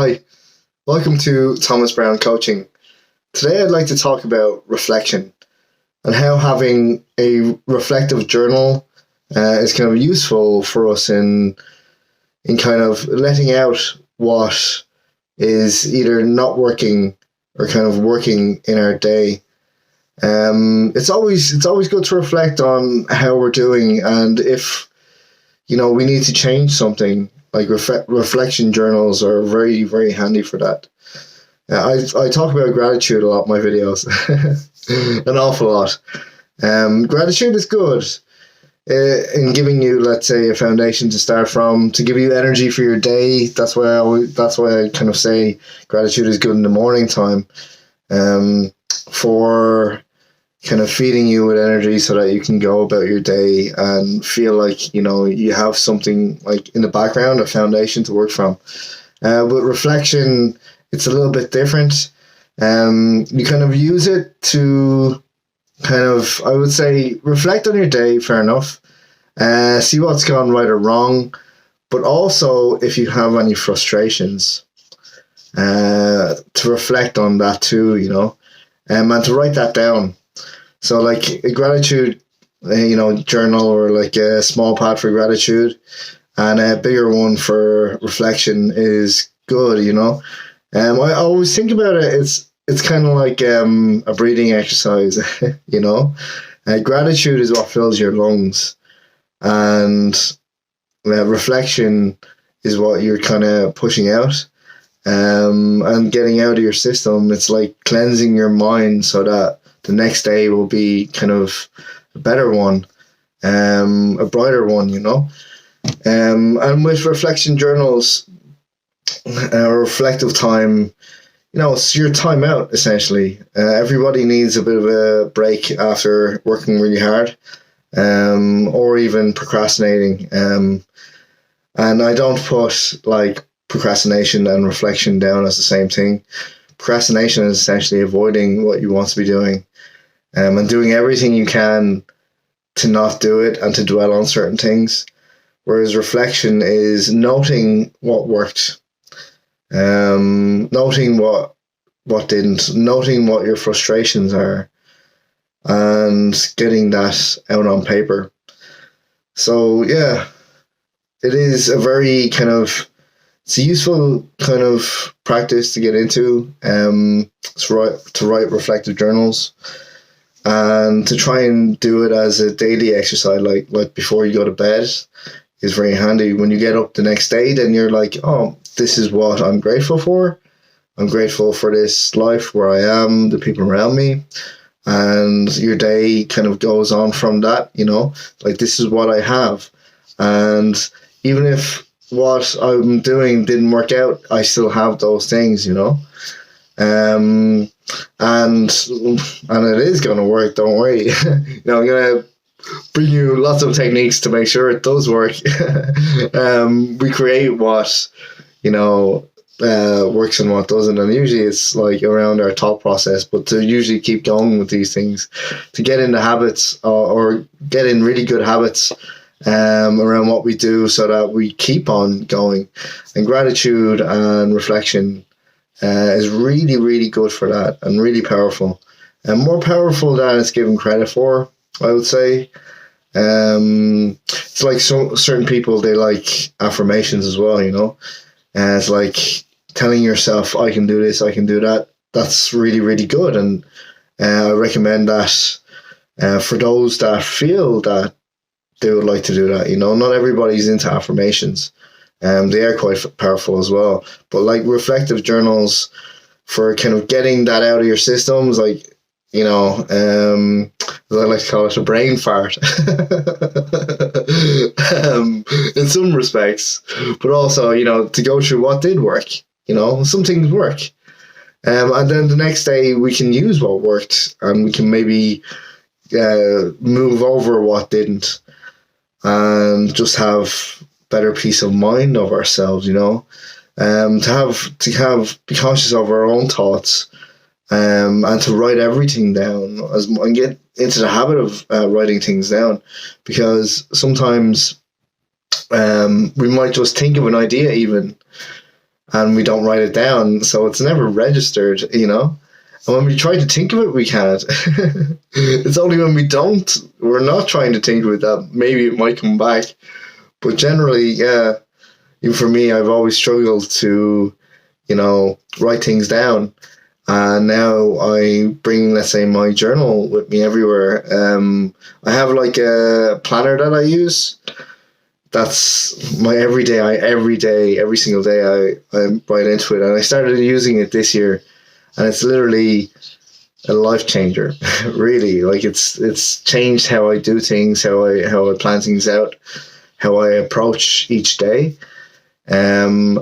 Hi, welcome to Thomas Brown Coaching. Today I'd like to talk about reflection and how having a reflective journal is kind of useful for us in kind of letting out what is either not working or kind of working in our day. It's always good to reflect on how we're doing, and if we need to change something. Like reflection journals are very, very handy for that. I talk about gratitude a lot in my videos, an awful lot. Gratitude is good in giving you, let's say, a foundation to start from, to give you energy for your day. That's why I kind of say gratitude is good in the morning time, for kind of feeding you with energy so that you can go about your day and feel like you have something like in the background, a foundation to work from. With reflection, it's a little bit different. You kind of use it to kind of, I would say, reflect on your day, fair enough, see what's gone right or wrong, but also if you have any frustrations, to reflect on that too, and to write that down. So like a gratitude, journal, or like a small pad for gratitude, and a bigger one for reflection is good. I always think about it. It's kind of like a breathing exercise. Gratitude is what fills your lungs, and reflection is what you're kind of pushing out, and getting out of your system. It's like cleansing your mind so that the next day will be kind of a better one, a brighter one, and with reflection journals, reflective time, it's your time out, essentially. Everybody needs a bit of a break after working really hard, or even procrastinating. And I don't put like procrastination and reflection down as the same thing. Procrastination is essentially avoiding what you want to be doing, and doing everything you can to not do it and to dwell on certain things. Whereas reflection is noting what worked, noting what didn't, noting what your frustrations are, and getting that out on paper. So yeah, it is it's a useful kind of practice to get into, to write reflective journals, and to try and do it as a daily exercise, like before you go to bed, is very handy. When you get up the next day, then you're like, oh, this is what I'm grateful for. I'm grateful for this life where I am, the people around me, and your day kind of goes on from that, like this is what I have. And even if what I'm doing didn't work out, I still have those things, and it is going to work, don't worry. I'm going to bring you lots of techniques to make sure it does work. We create what works and what doesn't, and usually it's like around our thought process. But to usually keep going with these things, to get into habits, or get in really good habits around what we do, so that we keep on going. And gratitude and reflection is really, really good for that, and really powerful, and more powerful than it's given credit for, I would say. It's like certain people, they like affirmations as well, and it's like telling yourself, I can do this, I can do that. That's really, really good, and I recommend that for those that feel that they would like to do that. Not everybody's into affirmations. They are quite powerful as well. But like reflective journals, for kind of getting that out of your systems, like, as I like to call it, a brain fart, in some respects, but also, to go through what did work. Some things work. And then the next day we can use what worked, and we can maybe move over what didn't, and just have better peace of mind of ourselves, to be conscious of our own thoughts, and to write everything down, and get into the habit of writing things down, because sometimes we might just think of an idea even, and we don't write it down, so it's never registered, you know. And when we try to think of it, we can't. It's only when we're not trying to think of it, that maybe it might come back. But generally, yeah, even for me, I've always struggled to, write things down. And now I bring, let's say, my journal with me everywhere. I have like a planner that I use. That's my every single day, I write into it. And I started using it this year, and it's literally a life changer. Really, like it's changed how I do things, how I plan things out, how I approach each day. And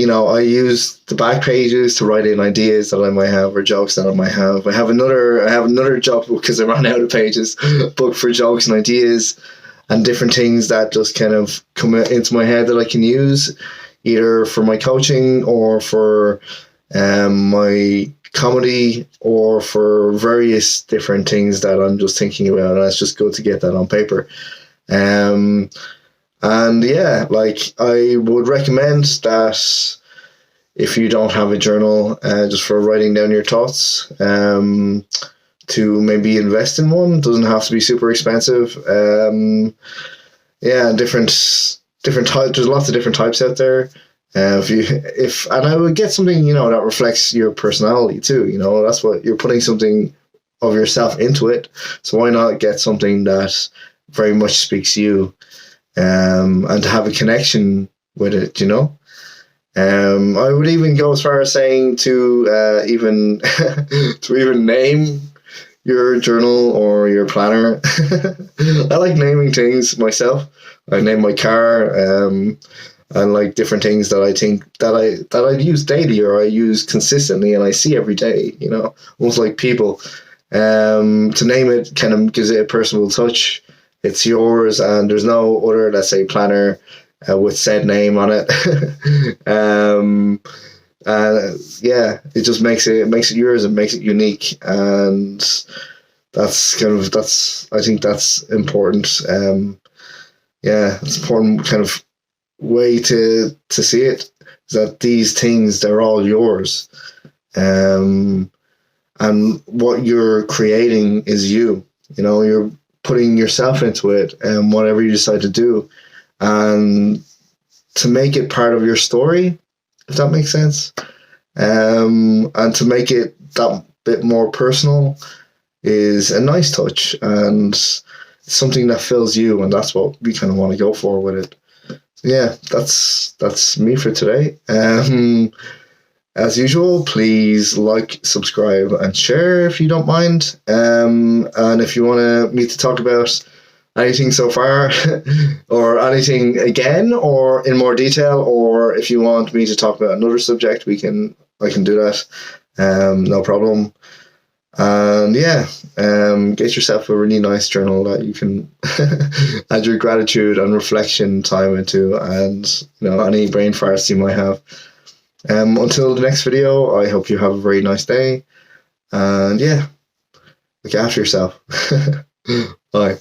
I use the back pages to write in ideas that I might have, or jokes that I might have. I have another joke book, because I ran out of pages, book for jokes and ideas and different things that just kind of come into my head that I can use, either for my coaching or for my comedy, or for various different things that I'm just thinking about. And it's just good to get that on paper. And yeah, like, I would recommend that if you don't have a journal, just for writing down your thoughts, to maybe invest in one. It doesn't have to be super expensive. Yeah, different types. There's lots of different types out there. And I would get something, that reflects your personality too. That's what you're putting, something of yourself into it. So why not get something that very much speaks to you, and to have a connection with it, I would even go as far as saying to even to even name your journal or your planner. I like naming things myself. I name my car, and like different things that I think that I use daily, or I use consistently, and I see every day. Almost like people. To name it kind of gives it a personal touch. It's yours, and there's no other, let's say, planner with said name on it. Yeah, it just makes it yours, and makes it unique, and I think that's important. Yeah, it's important kind of way to see it, is that these things, they're all yours, and what you're creating is you. You're putting yourself into it, and whatever you decide to do, and to make it part of your story, if that makes sense, and to make it that bit more personal is a nice touch, and something that fills you, and that's what we kind of want to go for with it. Yeah, that's me for today. As usual, please like, subscribe, and share if you don't mind. And if you want me to talk about anything so far, or anything again, or in more detail, or if you want me to talk about another subject, I can do that. No problem. And yeah, get yourself a really nice journal that you can add your gratitude and reflection time into, and any brain farts you might have. Until the next video, I hope you have a very nice day, and yeah, look after yourself. Bye.